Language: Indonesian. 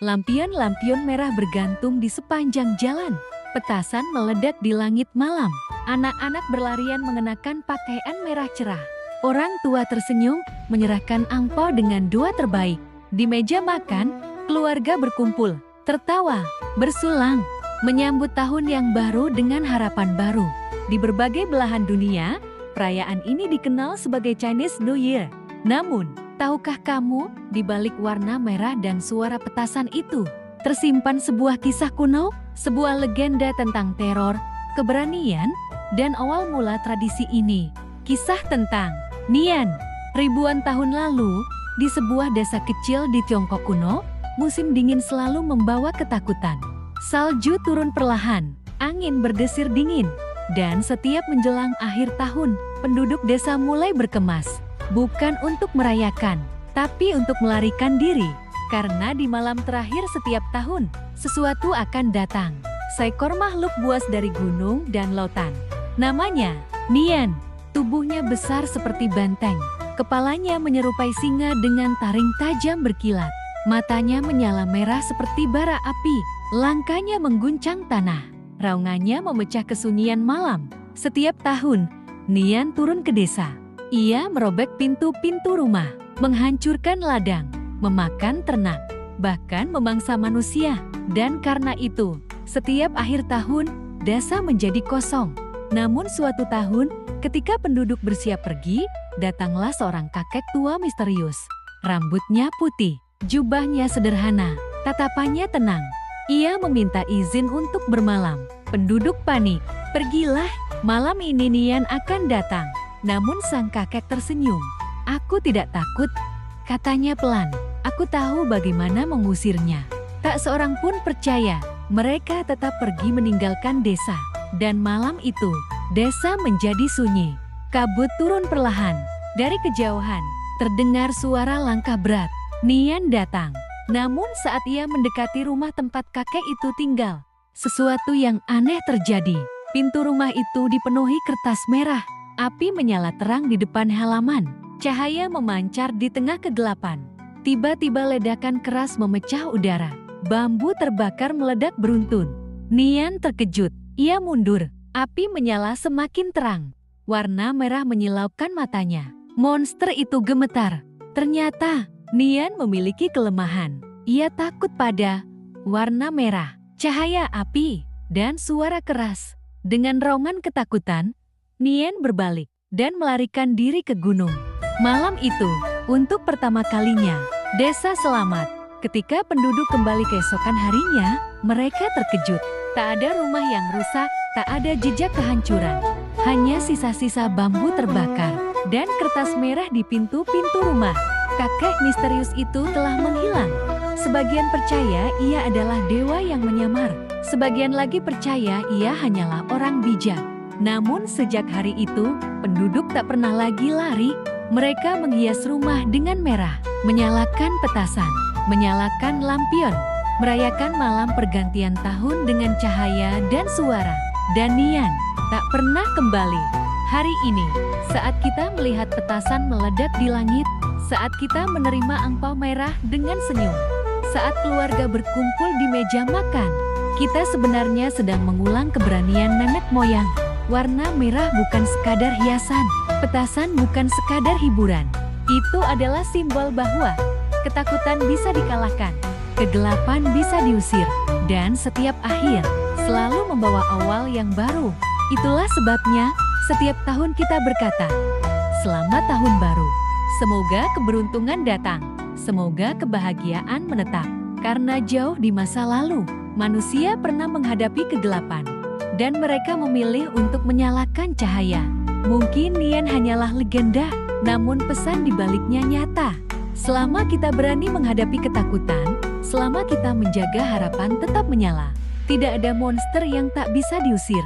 Lampion-lampion merah bergantung di sepanjang jalan. Petasan meledak di langit malam. Anak-anak berlarian mengenakan pakaian merah cerah. Orang tua tersenyum, menyerahkan angpao dengan doa terbaik. Di meja makan, keluarga berkumpul, tertawa, bersulang, menyambut tahun yang baru dengan harapan baru. Di berbagai belahan dunia, perayaan ini dikenal sebagai Chinese New Year. Namun, tahukah kamu, di balik warna merah dan suara petasan itu, tersimpan sebuah kisah kuno, sebuah legenda tentang teror, keberanian, dan awal mula tradisi ini. Kisah tentang Nian. Ribuan tahun lalu, di sebuah desa kecil di Tiongkok kuno, musim dingin selalu membawa ketakutan. Salju turun perlahan, angin berdesir dingin, dan setiap menjelang akhir tahun, penduduk desa mulai berkemas. Bukan untuk merayakan, tapi untuk melarikan diri. Karena di malam terakhir setiap tahun, sesuatu akan datang. Seekor makhluk buas dari gunung dan lautan. Namanya Nian. Tubuhnya besar seperti banteng. Kepalanya menyerupai singa dengan taring tajam berkilat. Matanya menyala merah seperti bara api. Langkahnya mengguncang tanah. Raungannya memecah kesunyian malam. Setiap tahun, Nian turun ke desa. Ia merobek pintu-pintu rumah, menghancurkan ladang, memakan ternak, bahkan memangsa manusia. Dan karena itu, setiap akhir tahun, desa menjadi kosong. Namun suatu tahun, ketika penduduk bersiap pergi, datanglah seorang kakek tua misterius. Rambutnya putih, jubahnya sederhana, tatapannya tenang. Ia meminta izin untuk bermalam. Penduduk panik. Pergilah, malam ini Nian akan datang. Namun sang kakek tersenyum. Aku tidak takut, katanya pelan. Aku tahu bagaimana mengusirnya. Tak seorang pun percaya. Mereka tetap pergi meninggalkan desa. Dan malam itu, desa menjadi sunyi. Kabut turun perlahan. Dari kejauhan, terdengar suara langkah berat. Nian datang. Namun saat ia mendekati rumah tempat kakek itu tinggal, sesuatu yang aneh terjadi. Pintu rumah itu dipenuhi kertas merah. Api menyala terang di depan halaman. Cahaya memancar di tengah kegelapan. Tiba-tiba ledakan keras memecah udara. Bambu terbakar meledak beruntun. Nian terkejut. Ia mundur. Api menyala semakin terang. Warna merah menyilaukan matanya. Monster itu gemetar. Ternyata Nian memiliki kelemahan. Ia takut pada warna merah, cahaya api, dan suara keras. Dengan raungan ketakutan, Nian berbalik dan melarikan diri ke gunung. Malam itu, untuk pertama kalinya, desa selamat. Ketika penduduk kembali keesokan harinya, mereka terkejut. Tak ada rumah yang rusak, tak ada jejak kehancuran. Hanya sisa-sisa bambu terbakar dan kertas merah di pintu-pintu rumah. Kakek misterius itu telah menghilang. Sebagian percaya ia adalah dewa yang menyamar. Sebagian lagi percaya ia hanyalah orang bijak. Namun sejak hari itu, penduduk tak pernah lagi lari. Mereka menghias rumah dengan merah, menyalakan petasan, menyalakan lampion, merayakan malam pergantian tahun dengan cahaya dan suara. Dan Nian tak pernah kembali. Hari ini, saat kita melihat petasan meledak di langit, saat kita menerima angpao merah dengan senyum, saat keluarga berkumpul di meja makan, kita sebenarnya sedang mengulang keberanian nenek moyang. Warna merah bukan sekadar hiasan, petasan bukan sekadar hiburan. Itu adalah simbol bahwa ketakutan bisa dikalahkan, kegelapan bisa diusir, dan setiap akhir selalu membawa awal yang baru. Itulah sebabnya setiap tahun kita berkata, "Selamat Tahun Baru." Semoga keberuntungan datang, semoga kebahagiaan menetap. Karena jauh di masa lalu, manusia pernah menghadapi kegelapan. Dan mereka memilih untuk menyalakan cahaya. Mungkin Nian hanyalah legenda, namun pesan di baliknya nyata. Selama kita berani menghadapi ketakutan, selama kita menjaga harapan tetap menyala, tidak ada monster yang tak bisa diusir.